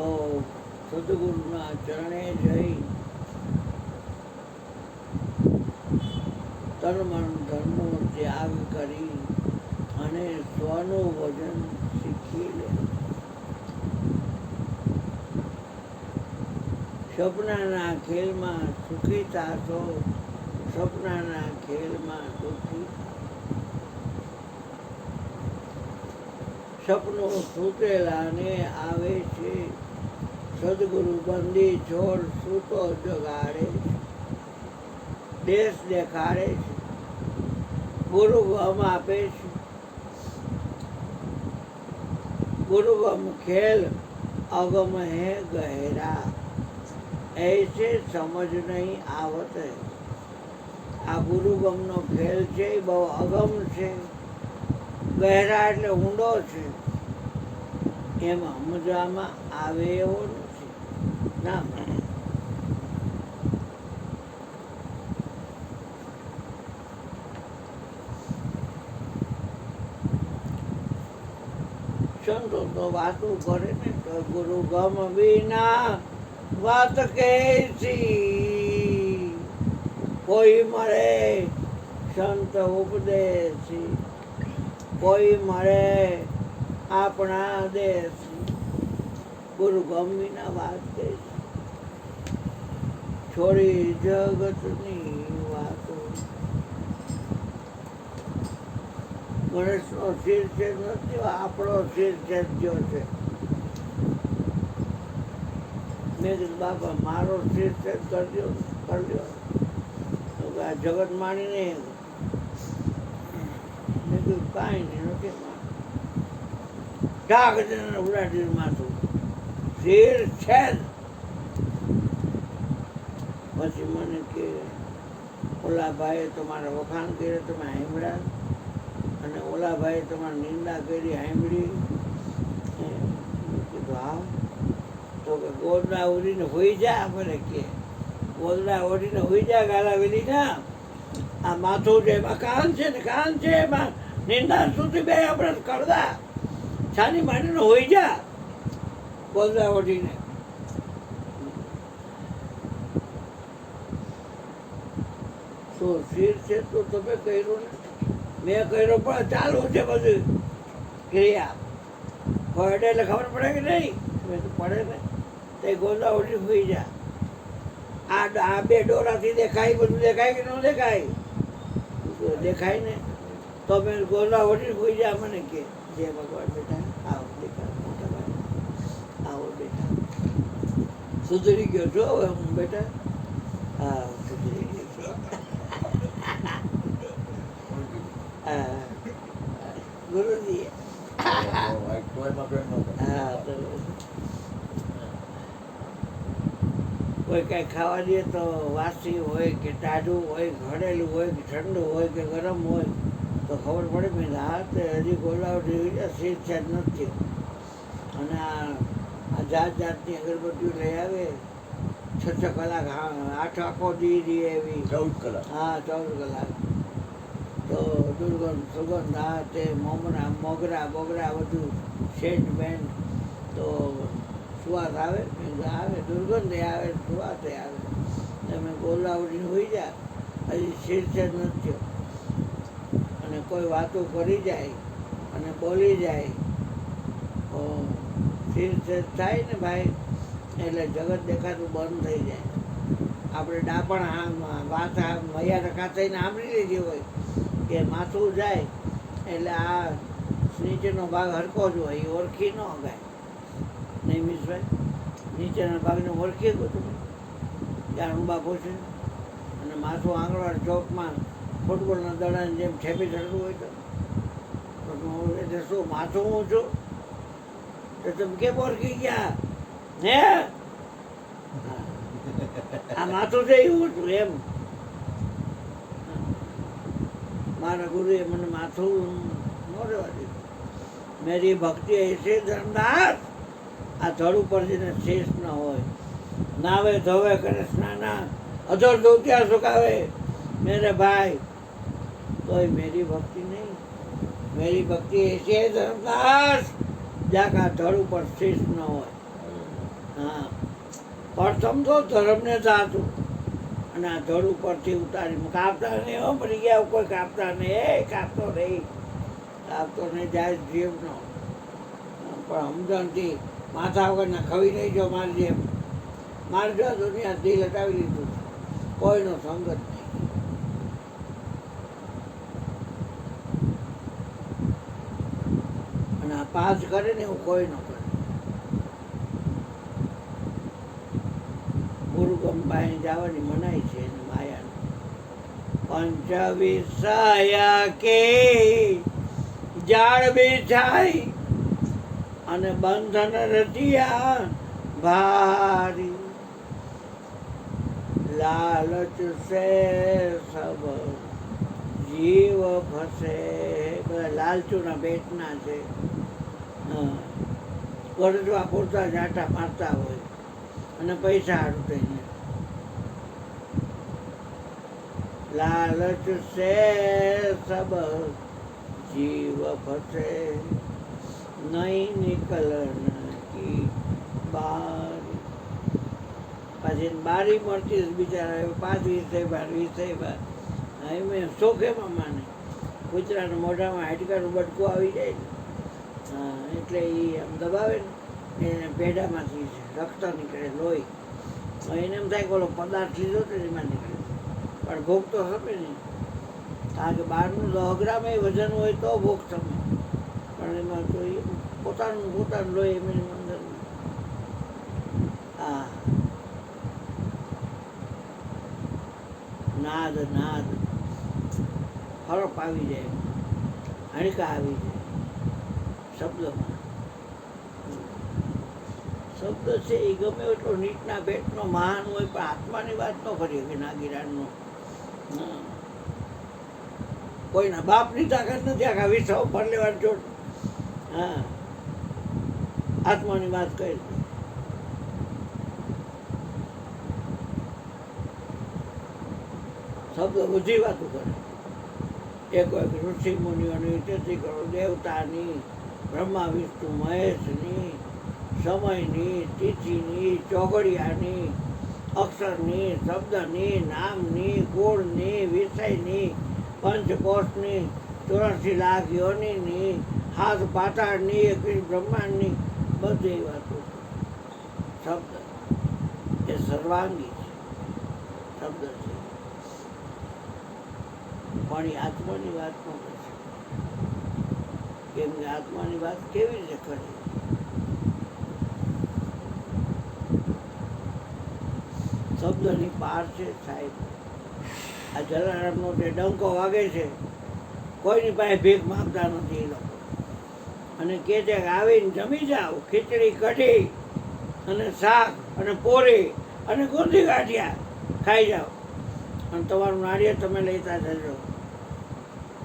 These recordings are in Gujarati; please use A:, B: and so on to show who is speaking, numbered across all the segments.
A: તો સદગુરુના ચરણે જઈ તન મન ધનનો ત્યાગ કરી અને સ્વનું ભજન શીખી લે. સપનાના ખેલમાં સુખી થાશો, સપનાના ખેલમાં દુઃખી. સપનું સૂતેલાને આવે છે, સદગુરુ બંદી છોડ સૂતો જગાડે છે. દેશ દેખાડે છે, ગુરુ ગમ આપે છે. गुरु गम खेल अगम है गहरा, ऐसे समझ नहीं आवत है. આ ગુરુ ગમનો ખેલ છે એ બહુ અગમ છે, ગહેરા એટલે ઊંડો છે, એમ સમજવામાં આવે એવો નથી. ના સંતો તો વાતો કરે ને તો ગુરુ ગમ વિના વાત કહેશી. કોઈ મળે સંત ઉપદેશી, કોઈ મળે આપણા દેશી. ગુરુ ગમ વિના વાત કહેશી, છોડી જગતની વાતો. ગણેશનો શિરછેદ નથી, આપણો શિરછેદ જો છે. મેં કીધું બાપા મારો શિરછેદ કરજો, કરજો. તો આ જગત માણીને મેં કીધું કાંઈ નહીં નથી ઢાક જઈને ઉડાડી માથું શિરછેદ. પછી મને કે ઓલા ભાઈએ તમારા વખાણ કર્યા, તમે સાંભળ્યા, અને ઓલા ભાઈ તમારી નિંદા કરી સાંભળી. કીધું હા. તો કે ગોદડા ઓઢીને હોઈ જા. મને કે ગોદડા ઓઢીને હોઈ જા ગાલાવેલી ના. આ માથું છે એમાં કાન છે ને કાન છે એમાં નિંદા સુધી બે આપણે કરતા. છાની માંડીને હોઈ જા ગોદડા ઓઢીને. તો શિર છે તો તમે કર્યું ને, મેં કર્યો પણ ચાલુ છે બધું ક્રિયા. પડે એટલે ખબર પડે કે નહીં? મેં તો પડે ને તે ગોદડા ઓઢી હોઈ જા. આ બે ડોરાથી દેખાય, બધું દેખાય કે ન દેખાય? દેખાય ને. તો મેં ગોદડા ઓઢી હોઈ જા. મને કે જય ભગવાન બેટા, આવો બેટા, મોટા ભાઈ આવો બેટા. સુધરી ગયો છો હવે હું બેટા? હા સુધરી ગયો છો. ગુરુજી કોઈ કઈ ખાવા દે તો વાસી હોય કે ટાઢું હોય, ઘડેલું હોય કે ઠંડુ હોય કે ગરમ હોય તો ખબર પડે મેં હા તે હજી ગોલાવડી શિરછેદ નથી. અને આ જાત જાતની અગરબત્તીઓ લઈ આવે 6 કલાક, 8 આખો દી એવી 14 કલાક. હા 14 કલાક. તો દુર્ગંધ સુગંધ આ તે મોગરા બોગરા બધું સેન્ટ બેન્ટ તો સુવાસ આવે આવે, દુર્ગંધ આવે, સુવાસ આવે. તમે ગોલાવડીને હોઈ જા, હજી શિરછેદ નથી થયો. અને કોઈ વાતો કરી જાય અને બોલી જાય તો શિરછેદ થાય ને ભાઈ, એટલે જગત દેખાતું બંધ થઈ જાય. આપણે ડાપણ વાત મૈયા રખા થઈને સાંભળી લીધી હોય કે માથું જાય એટલે આ નીચેનો ભાગ હરકો જ હોય, એ ઓળખી ન ગાય નહીં મિસભાઈ? નીચેના ભાગને ઓળખી ગયો તમે જાણું બાપુ છે. અને માથું આંગણવાડ ચોકમાં ફૂટબોલના દડાની જેમ ઠેપી ચડતું હોય તો એટલે શું માથું હું છું તો તમે કેમ ઓળખી ગયા હે? આ માથું છે એવું હતું એમ. મારા ગુરુએ મને માથું ન રહેવા દીધું. મેરી ભક્તિ એસે ધર્મદાસ, આ ધડ ઉપર જઈને શેષ ન હોય, નાવે ધોવે કરે સ્નાના, અધર ધોતિયા સુકાવે મેરે ભાઈ, તોય મેરી ભક્તિ નહીં. મેરી ભક્તિ એસે ધર્મદાસ, જ્યાં કા ધડ ઉપર શેષ ન હોય. હા, પ્રથમ તો ધર્મને જાતું અને આ ધડ ઉપરથી ઉતારી કાપતા નહીં, મરી ગયા કોઈ કાપતા નહીં, કાપતો નહીં જાય જીવનો. પણ સમજણથી માથા વગરના ખવી નહીં જો મારી જેમ મારજો દુનિયા દિલ હટાવી લીધું, કોઈનો સંગત નહીં. અને આ પાસ કરે ને એવું કોઈ ન કરે. ગુરુગંબાએ જવાની મનાઈ છે એને માયાને. પંચ વિષયા કે જાળ બેછાઈ અને બંધન રચિયા ભારી, લાલચ સે સબ જીવ ફસે. બધા લાલચુના પેટના છે. ગરજવા પૂરતા જાટા મારતા હોય અને પૈસા હારું થઈને. લાલચ સે સબ જીવ ફસે, નહીં નિકલન કી બારી. પછી બારી મળતી બિચારા 5 વિષય બાર એમ શોખેમાં માને. કૂતરાના મોઢામાં હાડકાનું બટકું આવી જાય ને, એટલે એ આમ દબાવે ને એને પેઢામાંથી રક્ત નીકળે, લોહી. એને એમ થાય કે ઓલો પદાર્થ લીધો તો એમાં નીકળે, પણ ભૂખ તો સમે નહીં. કારણ કે બહારનું 10 ગ્રામ વજન હોય તો ભૂખ સમે, પણ એમાં તો એ પોતાનું લોહી એમ અંદર. હા, નાદ હરપ આવી જાય, હણકા આવી જાય શબ્દમાં. શબ્દ છે એ ગમે એટલો નીચના પેટનો મહાન હોય, પણ આત્માની વાત ન કરીએ કે નાગીરાનનો. કોઈના બાપની તાકાત નથી આખા વિશ્વ પર લેવાની ચોટ. હા, આત્માની વાત કરી. શબ્દ બધી વાતો કરે. એક ઋષિ મુનિઓની, 33 કરોડ દેવતાની, બ્રહ્મા વિષ્ણુ મહેશની, સમયની, તિથિની, ચોઘડિયાની, અક્ષરની, શબ્દની, નામની, ગુણની, વિષયની, પંચકોશની, 84 લાખ યોનિની, હાથ પાતાળની, 21 બ્રહ્માંડની, બધી વાતો. શબ્દ એ સર્વાંગી છે. શબ્દ છે પણ એ આત્માની વાત ન કરશે. કેમ કે આત્માની વાત કેવી રીતે કરે? શબ્દની પાર છે સાહેબ. આ જલારામનો જે ડંકો વાગે છે, કોઈની પાસે ભીખ માંગતા નથી એ લોકો. અને કહે છે કે આવીને જમી જાઓ, ખીચડી કઢી અને શાક અને પોરી અને ગુંદી ગાંઠિયા ખાઈ જાઓ, અને તમારું નાળિયેર તમે લેતા જજો.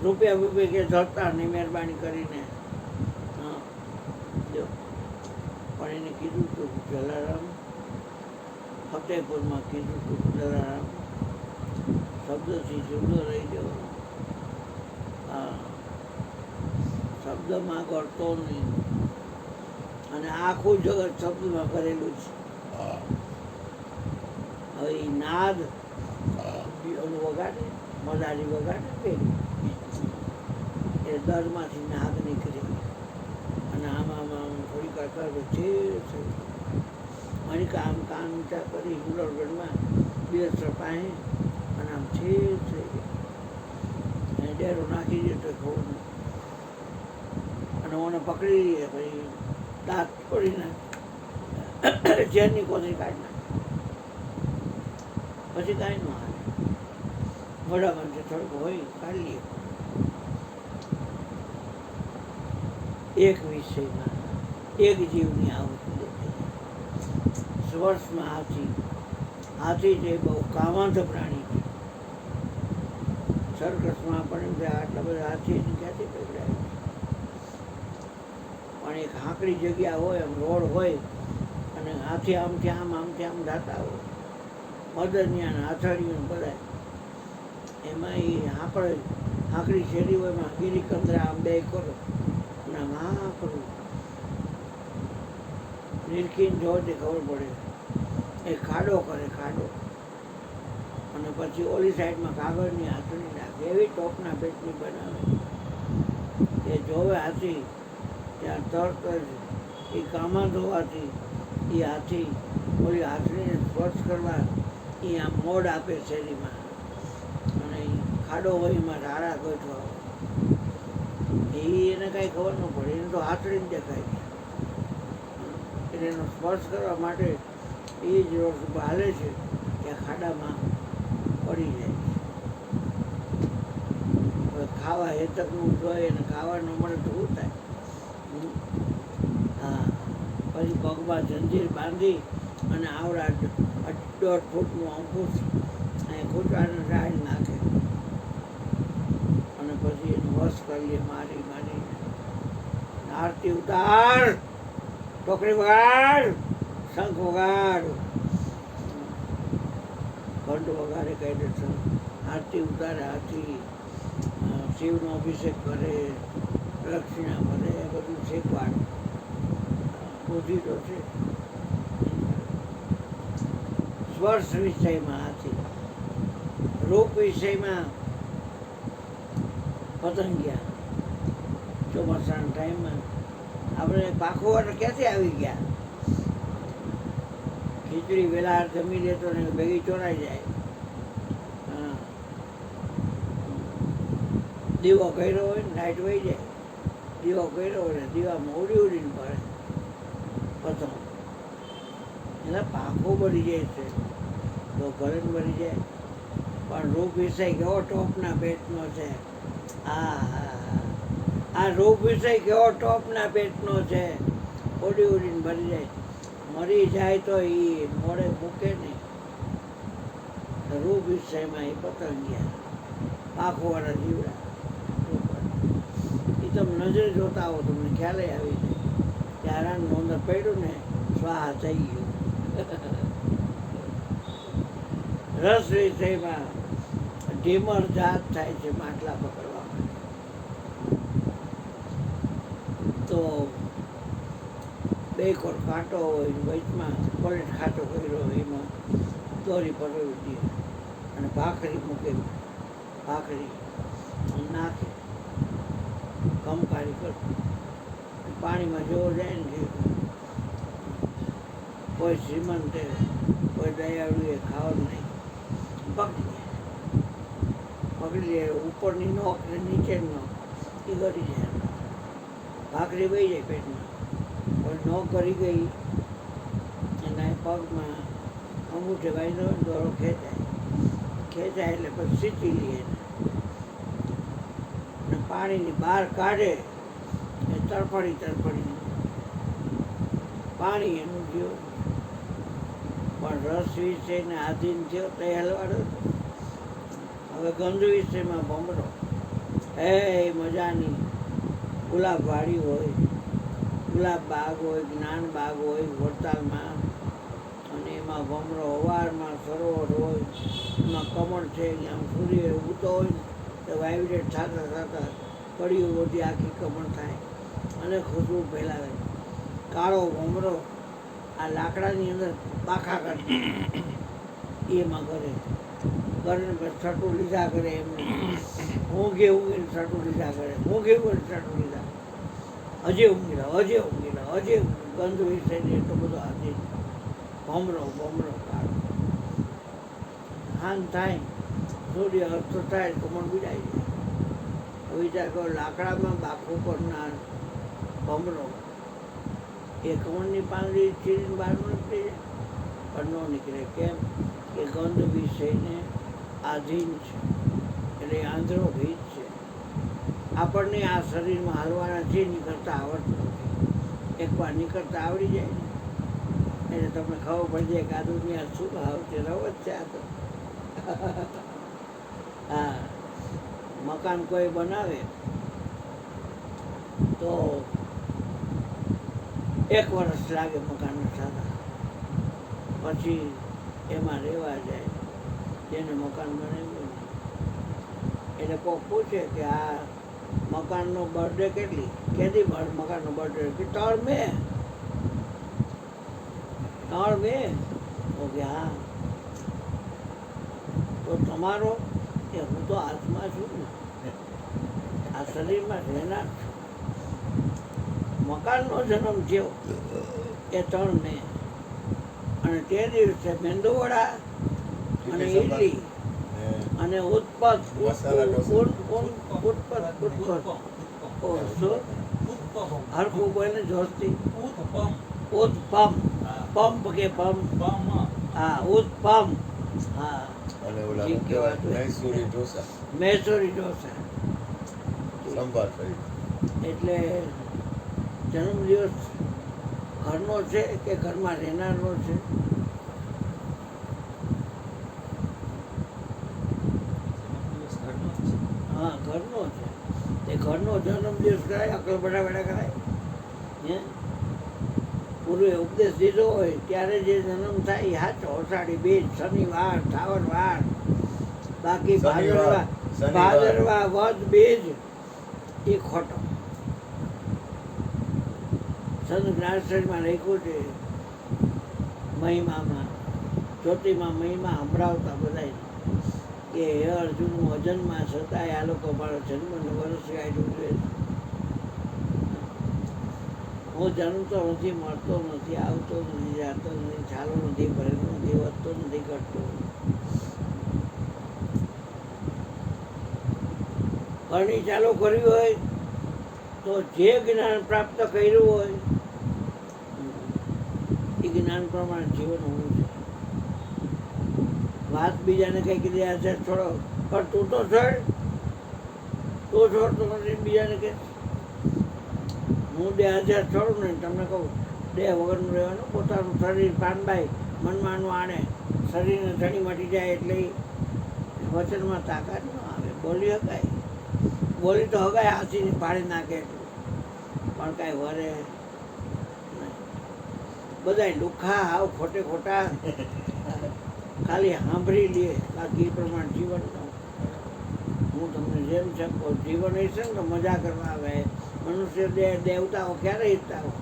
A: રૂપિયા કે ધરતા નહીં મહેરબાની કરીને. હા, જો પણ એને કીધું હતું જલારામ, ફતેહપુરમાં કીધું હતું જલારામ, શબ્દથી જુદો રહી જાઓ. હા, શબ્દમાં કરતો નહીં. અને આખું જગત શબ્દમાં કરેલું છે. હવે એ નાદ ઓલું વગાડે, મદારી વગાડે કે એ દરમાંથી નાદ નીકળે, અને આમાં થોડીક કરે છે. મણિકા આમ કાન ઊંચા કરી હુલરગઢમાં 2 પાસે, અને આમ છે અને ડેરો નાખી દે તો ખબર નહીં. અને ઓને પકડી લઈએ, પછી દાંત તોડી નાખે, ઝેરની કોથળી કાઢી નાખે, પછી કાંઈ ન હાલે. મોઢામાં જે થોડુંક હોય કાઢી લઈએ. એક વિષયમાં એક જીવની આવતી દેખાય. સ્પર્શમાં હાથી જે બહુ કામાંત પ્રાણી છે. સર્કસમાં પણ આટલા બધા હાથી ક્યાંથી પકડાય? પણ એક હાંકડી જગ્યા હોય, આમ રોડ હોય, અને હાથી આમથી આમ જતા હોય, મદનિયા હાથડીઓ બધા, એમાં એ હાંકડી શેરી હોય, એમાં ગિરિકંદરા આમ બે કરો અને આમ હા કરું, નિરખીને જોવાથી ખબર પડે. એ ખાડો કરે, ખાડો, અને પછી ઓલી સાઈડમાં કાગળની હાથણી નાખે, એવી ટોપના પેટની બનાવે. એ જોવે હાથી ત્યાં તરત જ એ કામા ધોવાથી એ હાથી ઓલી હાથણીને સ્પર્શ કરવા એ આમ મોડ આપે શેરીમાં, અને એ ખાડો હોય એમાં રાડા ગોઠવા હોય. એને કાંઈ ખબર ન પડે, એને તો હાથડીને દેખાય છે. એટલે એનો સ્પર્શ કરવા માટે એ જ રોડ હાલે છે ત્યાં ખાડામાં પડી જાય છે. હવે ખાવા હેતકનું જોઈએ અને ખાવા ન મળે તો શું થાય? હા, પછી પગમાં જંજીર બાંધી અને આવડા 1.5 ફૂટનું અંકુશ અહીં ખૂંટાને ડાળી નાખે, અને પછી એનું વશ કરીએ મારી મારીને. આરતી ઉતાર, ટોકરી વગાડ, શંખ વગાડ, ઘંટ વગાડે કાયદેસર. આરતી ઉતારે હાથી, શિવનો અભિષેક કરે, પ્રદક્ષિણા કરે, બધું શીખવાડે. બુદ્ધિ તો છે. સ્પર્શ વિષયમાં હાથી, રૂપ વિષયમાં પતંગિયા. ચોમાસાના ટાઈમમાં આપણે પાખો વાળા ક્યાંથી આવી ગયા? ખીચડી વેલા જમી લેતો ને ભેગી ચોરાઈ જાય. હા, દીવો કર્યો હોય ને લાઈટ વહી જાય, દીવો કર્યો હોય ને દીવામાં ઉડી ઉડીને પડે પતંગ. એટલે પાખો બળી જાય છે તો ઘરે બળી જાય. પણ રૂપ વિષય કેવો ટોપના પેટનો છે. આ રૂપ વિષય કેવો ટોપના પેટનો છે, ઉડી ઉડીને મરી જાય. મરી જાય તો એ મોડે મૂકે નહીં. રૂપ વિષયમાં એ પતંગિયા, પાખોવાળા જીવડા. એ તમે નજરે જોતા આવો તમને ખ્યાલ આવી જાય. ત્યારાનું અંદર પડ્યું ને સ્વાહા થઈ ગયું. રસ વિષયમાં ઢીમર જાત થાય છે માટલા પકડવા માટે. તો બે કોર કાંટો હોય, વચમાં પલેટ ખાટો કર્યો હોય, એમાં દોરી પકડી દે અને ભાખરી મૂકે, ભાખરી નાખે, કમકારી કરતો પાણીમાં જોવો જાય ને. કોઈ શ્રીમંતે કોઈ દયાળુએ ખાવાનું નહીં, પકડી જાય, પકડી જાય. ઉપરની નોક ને નીચેની નોક એ ગળી જાય, ભાખરી વહી જાય પેટમાં. પણ નોક કરી ગઈ એના પગમાં અંગૂઠે વાંધો હોય, દોરો ખેંચાય, ખેંચાય એટલે પછી સીચી લે અને પાણીની બહાર કાઢે. એ તડફડી પાણી એનું જીવ. પણ રસ વિષયને આધીન થયો તો હલવાડો. હવે ગંધ વિષયમાં ભમરો, એ મજાની ગુલાબ વાડી હોય, ગુલાબ બાગ હોય, જ્ઞાન બાગ હોય વડતાલમાં, અને એમાં ભમરો અવારમાં સરોવર હોય, એમાં કમળ છે, આમ સૂર્ય ઉગતો હોય ને તો વાઇબ્રેટ થતા થતા કડીઓ બધી આખી કમળ થાય અને ખુશબુ ફેલાવે. કાળો ભમરો આ લાકડાની અંદર પાખા કાઢે, એમાં કરે પછી છઠ્ઠું લીધા કરે. એમને ઊંઘે ઊંઘીને છઠ્ઠું લીધા કરે, ઊંઘે ઊંઘીને છઠ્ઠું લીધા, હજે ઊંઘી રહ્યો, હજે ગંધ વિષયને એટલો બધો હાથી. ભમરો કાળો. હાન થાય, સૂર્ય અસ્ત થાય, કમળ બિડાઈ જાય. વિચાર કરો, લાકડામાં બાખું કરનાર ભમરો એ કમળની પાંદડી ચીરીને બહાર નીકળી જાય, પણ ન નીકળે. કેમ કે ગંધ વિષયને આધીન છે, એટલે આંધળો ભીત છે. આપણને આ શરીરમાં હાલવાના જે નીકળતા આવડતું નથી. એકવાર નીકળતા આવડી જાય ને એટલે તમને ખબર પડી જાય કે આ દુનિયા શું ભાવ છે, રવત છે આ તો. હા, મકાન કોઈ બનાવે તો 1 વર્ષ લાગે મકાનને સારા, પછી એમાં રહેવા જાય જેને મકાન બનાવ્યું. એટલે કોઈ પૂછે કે આ મકાનનો બર્થડે કેટલી, કેદી મકાનનો બર્થડે કે 3 મે. ત્રણ મેં ઓકે હા તો તમારો એ હું તો આત્મા છું ને આ શરીરમાં રહેનાર છું. મકાનનો જન્મ થયો એ 3 મે અને તે દિવસે મેંદુવડા અને ઈડલી અને ઉત્પત હરખું બોલે જોરથી ઉત્પમ પંપ કે પંપ હા ઉત્પમ હા
B: અને ઓલા હું કહેવાય મૈસૂરી ઢોસા
A: મૈસૂરી ઢોસા
B: સંભાર કરી
A: એટલે જન્મદિવસ ઘરનો છે કે ઘરમાં રહેનારનો છે? હા ઘરનો છે. તે ઘરનો જન્મદિવસ કરાય અકલ બડા બડા કરાય હે પૂર્વે ઉપદેશ દીધો હોય ત્યારે જે જન્મ થાય એ હાચો અષાઢી બીજ શનિવાર શ્રાવણ વાર બાકી ભાદરવા વદ બીજ એ ખોટો. સંત જ્ઞાનશ્રેણીમાં લખ્યું છે મહિમામાં જ્યોતિમાં મહિમા સંભળાવતા બધાય કે હે અર્જુન હું અજન્મા છતાંય આ લોકો મારો જન્મને વર્ષ ગાઢું છે. હું જન્મતો નથી, મળતો નથી, આવતો નથી, જાતો નથી, ચાલો નથી, ભરેલો નથી, વધતો નથી, ઘટતો. કરણી ચાલુ કર્યું હોય તો જે જ્ઞાન પ્રાપ્ત કર્યું હોય એ જ્ઞાન પ્રમાણે જીવન હોવું છે. વાત બીજાને કઈ કીધી આ છે છોડો પણ તું તો છોડતો નથી બીજાને કે હું 2000 છોડું ને તમને કહું દેહ વગરનું રહેવાનું પોતાનું શરીર પાનબાઈ મનમાંનું આણે શરીરને ધણી મટી જાય એટલે વચનમાં તાકાત ન આવે. બોલી શકાય, બોલી તો હગાય હાથીને પાડી નાખે એટલું પણ કાંઈ વરે બધા લુખા હાવ ખોટે ખોટા ખાલી સાંભળી લે બાકી એ પ્રમાણે જીવન ન. હું તમને જેમ છે જીવન હશે ને તો મજા કરવા આવે. મનુષ્ય દેવતાઓ ક્યારે ઈચ્છતા હોય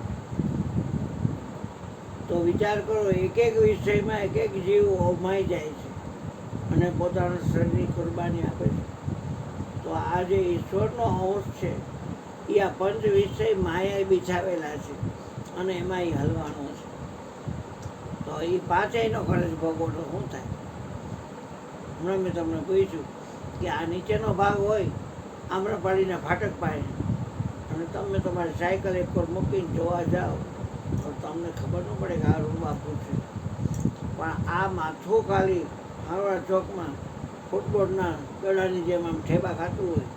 A: તો વિચાર કરો એક એક વિષયમાં એક એક જીવ હોમાઈ જાય છે અને પોતાના શરીરની કુરબાની આપે છે. તો આ જે ઈશ્વરનો અંશ છે એ આ પંચ વિષય માયાએ બિછાવેલા છે અને એમાં એ હલવાનો છે. તો એ પાંચેયનો ખર્ચ ભોગવો તો શું થાય? હમણાં મેં તમને પૂછ્યું કે આ નીચેનો ભાગ હોય આમ્રપાલીના ફાટક પાસે અને તમે તમારી સાયકલ એક પર મૂકીને જોવા જાઓ તો તમને ખબર ન પડે કે આ રૂમ બાપું છે. પણ આ માથું ખાલી હાવડા ચોકમાં ફૂટબોલના ગળાની જેમ આમ ઠેબા ખાતું હોય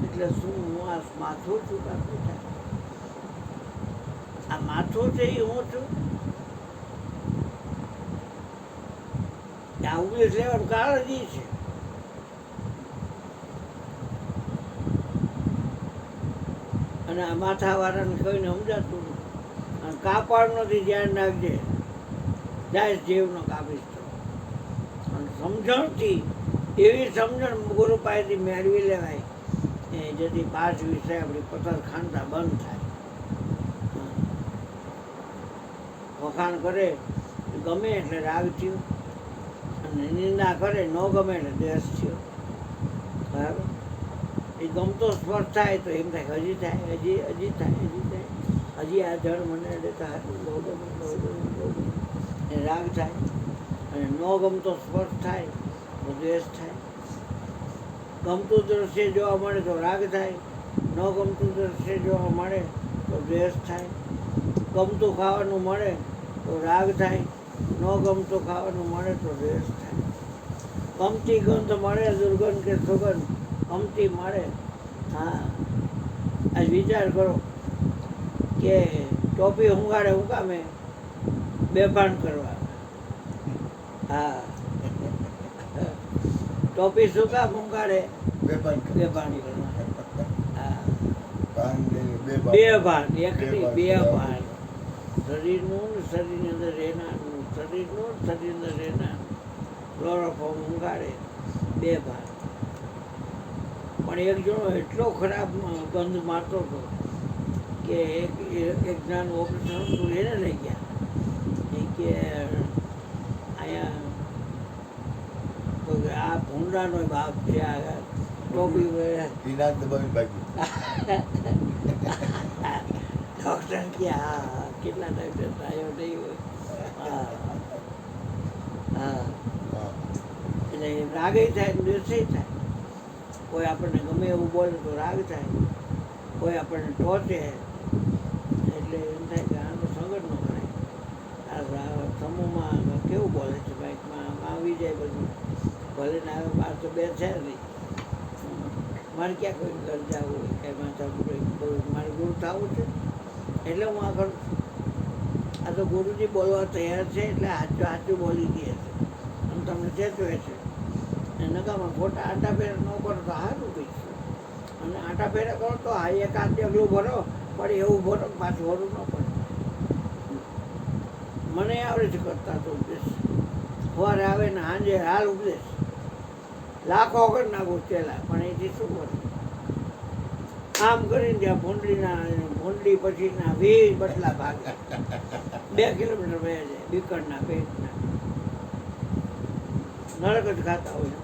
A: એટલે શું હું આ માથું છું કાપું થાય? આ માથું છે એ હું છું? આ ઉપદેશ લેવાનું કારણ જ છે. અને આ માથાવાળાને કહીને સમજાતું નથી. અને કાપડ નથી, ધ્યાન રાખજે જાય જીવનો કાપીશ તો. અને સમજણથી એવી સમજણ ગુરુ પાસેથી મેળવી લેવાય એ જેથી 5 વિષય આપણી પથ્થર ખાંડતા બંધ થાય. વખાણ કરે ગમે એટલે રાગ થયો અને નિંદા કરે ન ગમે એટલે દ્વેષ થયો. બરાબર? એ ગમતો સ્પર્શ થાય તો એમ થાય હજી થાય હજી થાય હજી આ જળ મને લેતા બહુ ગમે એ રાગ થાય. અને ન ગમતો સ્પર્શ થાય તો દ્વેષ થાય. ગમતું દ્રશ્ય જોવા મળે તો રાગ થાય, ન ગમતું દ્રશ્ય જોવા મળે તો દ્વેષ થાય. ગમતું ખાવાનું મળે તો રાગ થાય, ન ગમતું ખાવાનું મળે તો દ્વેષ થાય. ગમતી ગંધ મળે દુર્ગંધ કે સુગંધ ગમતી મળે. હા આજ વિચાર કરો કે ટોપી હુંગાડે હું કામે બેભાન કરવા. હા ટોપી શું કામ હુંગાડે? બેભાન કરવા. હા બેભાન એકની બેભાન શરીરનું શરીરની અંદર રહેનારનું શરીરનું શરીરની અંદર રહેનારનું ક્લોરોફોર્મ ઊંઘાડે બેભાન. પણ એક જણો એટલો ખરાબ ગંધ મારતો હતો કે એક જ્ઞાન ઓપરેશન હતું એને લઈ ગયા. ગુનાનો બાપ છે આ ટોપી પહેરે.
B: પીના જ દબાવીને ભાગી.
A: ડૉક્ટર કે હા કેટલા ડૉક્ટર આવ્યો નહીં હોય. હા હા
B: હા.
A: એટલે રાગે થાય ને દ્વેષે થાય. કોઈ આપણને ગમે એવું બોલે તો રાગ થાય, કોઈ આપણને ટોચે એટલે એમ થાય કે આનો સંગત ન કરાય. આ સમૂહમાં કેવું બોલે છે બાઇકમાં આવી જાય બધું, ભલે ને આવે બહાર તો બે છે નહીં. મારે ક્યાં કોઈ ઘર જવું હોય કાંઈ માથા મારે ગુરુ થવું છે એટલે હું આ કરું છું. આ તો ગુરુજી બોલવા તૈયાર છે એટલે સાચું સાચું બોલી દે છે અને તમને ચેતવે છે. અને નકામાં ખોટા આટા ફેરા ન કરો તો સારું બી છે, અને આટા ફેરા કરો તો આ એકાદ ડગલું ભરો પણ એવું ભરો કે પાછું ભરવું ન પડે. મને આવડે છે કરતા તો ઉપદેશ. સવારે આવે ને સાંજે હાલ ઉપદેશ લાખો કરી નાખું પેલા, પણ એથી શું કરું? આમ કરીને ત્યાં ભૂંડલી પછીના 20 બટલા ભાગે 2 કિલોમીટર વહે જાય બીકણના પેટના. નરક જ ખાતા હોય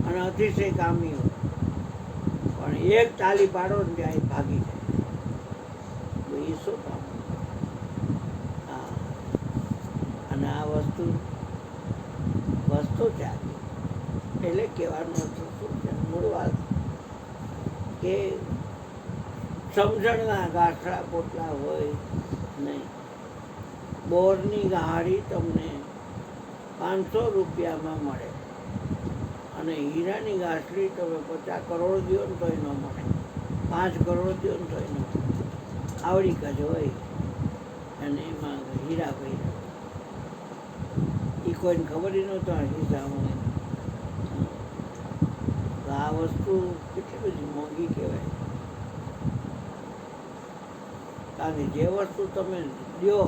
A: અને અતિશય કામી હોય, પણ એક તાલી પાડો ને ત્યાં એ ભાગી જાય. તો એ શું કામ? હા, અને આ વસ્તુ છે એટલે કહેવાનો અર્થ શું છે? મૂળ વાત કે સમજણના ગાંઠડા પોટલા હોય નહીં. બોરની ગાડી તમને 500 રૂપિયામાં મળે અને હીરાની ગાંઠડી તમે 50 કરોડ દો ને તોય ન મળે, 5 કરોડ દો ને તોય ન મળે. આવડી કજ હોય અને એમાં હીરા ભર્યા, એ કોઈને ખબર નહોતો હિસાબ હોય. તો આ વસ્તુ કેટલી બધી મોંઘી કહેવાય. કારણ કે જે વસ્તુ તમે દો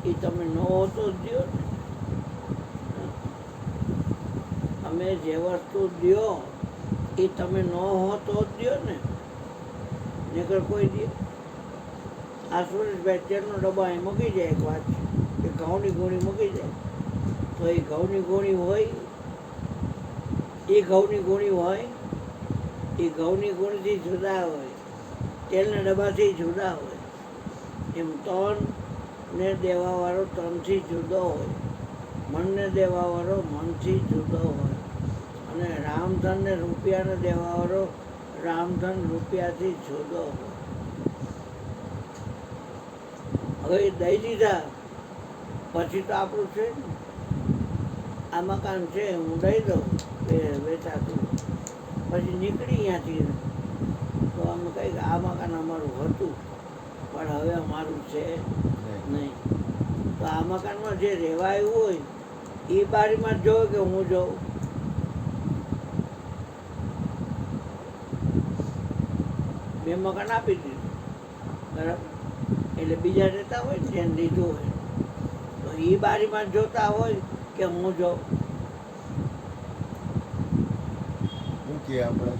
A: એ તમે ન હોતો જ દો ને. તમે જે વસ્તુ દો એ તમે ન હોતો જ દો ને, નકર કોઈ દે. આ સુરેશભાઈ તેલનો ડબ્બા અહીં મૂકી જાય, એક વાત છે કે ઘઉંની ગોળી મૂકી જાય તો એ ઘઉંની ગોળી હોય, એ ઘઉંની ગોળી હોય, એ ઘઉંની ગોળીથી જુદા હોય, તેલના ડબ્બાથી જુદા હોય. એમ તનને દેવાવાળો તનથી જુદો હોય, મનને દેવાવાળો મનથી જુદો હોય, અને રામધનને રૂપિયાને દેવાવાળો રામધન રૂપિયાથી જુદો હોય. હવે એ દઈ દીધા પછી તો આપણું છે ને. આ મકાન છે હું દઈ દઉં વેચાતું, પછી નીકળી ત્યાંથી તો અમે કહી કે આ મકાન અમારું હતું પણ હવે અમારું છે નહીં. તો આ મકાનમાં જે રહેવાયું હોય એ બારીમાં જ જોવે કે હું જોઉં? મેં મકાન આપી દીધું બરાબર, એટલે બીજા રહેતા હોય ને જેને લીધું હોય તો એ બારીમાં જોતા હોય કે હું જોઉં?
B: શું કે આપણે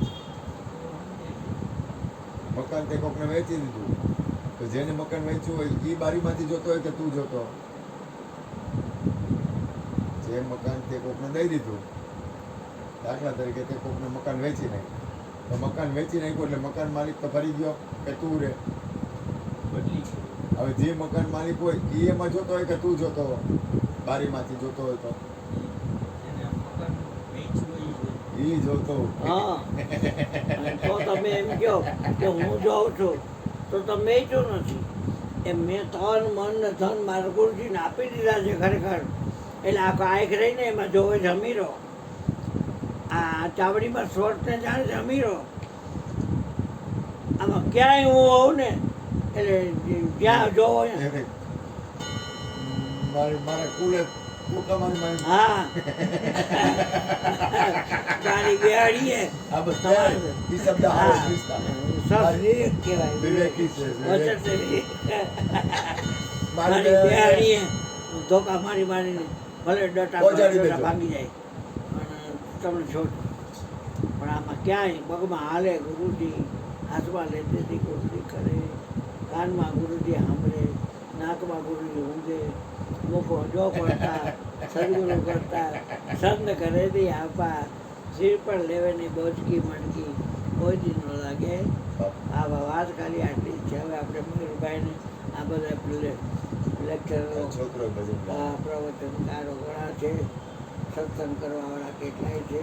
B: મકાન તે કોકને વેચી દીધું તો જેને મકાન વેચ્યું હોય એ બારીમાંથી જોતો હોય કે તું જોતો? જે મકાન તે કોકને દઈ દીધું, દાખલા તરીકે તે કોકને મકાન વેચી નાખ્યું, તો મકાન વેચી નાખ્યું એટલે મકાન માલિક તો ફરી ગયો કે તું રે? હવે જે મકાન માલિક હોય એ એમાં જોતો હોય કે તું જોતો બારીમાંથી જોતો હોય? તો એ જોતો.
A: હા, તો તમે એમ કહો કે હું જોઉં છું તો તમે વેચ્યું નથી. એમ મેં તન મન ને ધન મારા ગુરુજીને આપી દીધા છે ખરેખર. એટલે આ કાંઈક રહીને એમાં જોવે છે અમીરો, આ ચાવડીમાં સ્વર્થને જાણે છે અમીરો. આમાં ક્યાંય હું હોઉં ને એટલે જ્યાં જોવો
B: મારા કુલે કુકામાં
A: હા તારી બેહાડીએ
B: આ બસ તમારે ઈ શબ્દ હારે વિસ્તાર
A: વિવેક કહેવાય.
B: વિવેકી છે
A: મારી બેહાડીએ ધોકા મારી મારીને ભલે ડટા ભાગી જાય અને તમને છોડ. પણ આમાં ક્યાંય પગમાં હાલે ગુરુજી, હાથમાં લેતી ગુરુજી કરે, કાનમાં ગુરુજી સાંભળે, નાકમાં ગુરુજી ઊંઘે, મૂકો જો પડતા સદગુરુ કરતા સંત કરે દી આપા શીર પણ લેવે ની બોચકી મણકી કોઈ દી ન લાગે આ વાત ખાલી આટલી જ છે. હવે આપણે મયુરભાઈને આ બધા લેક્ચરો
B: છોકરો ભજન ગાય.
A: પ્રવચનકારો ઘણા છે, સત્સંગ કરવાવાળા કેટલાય છે.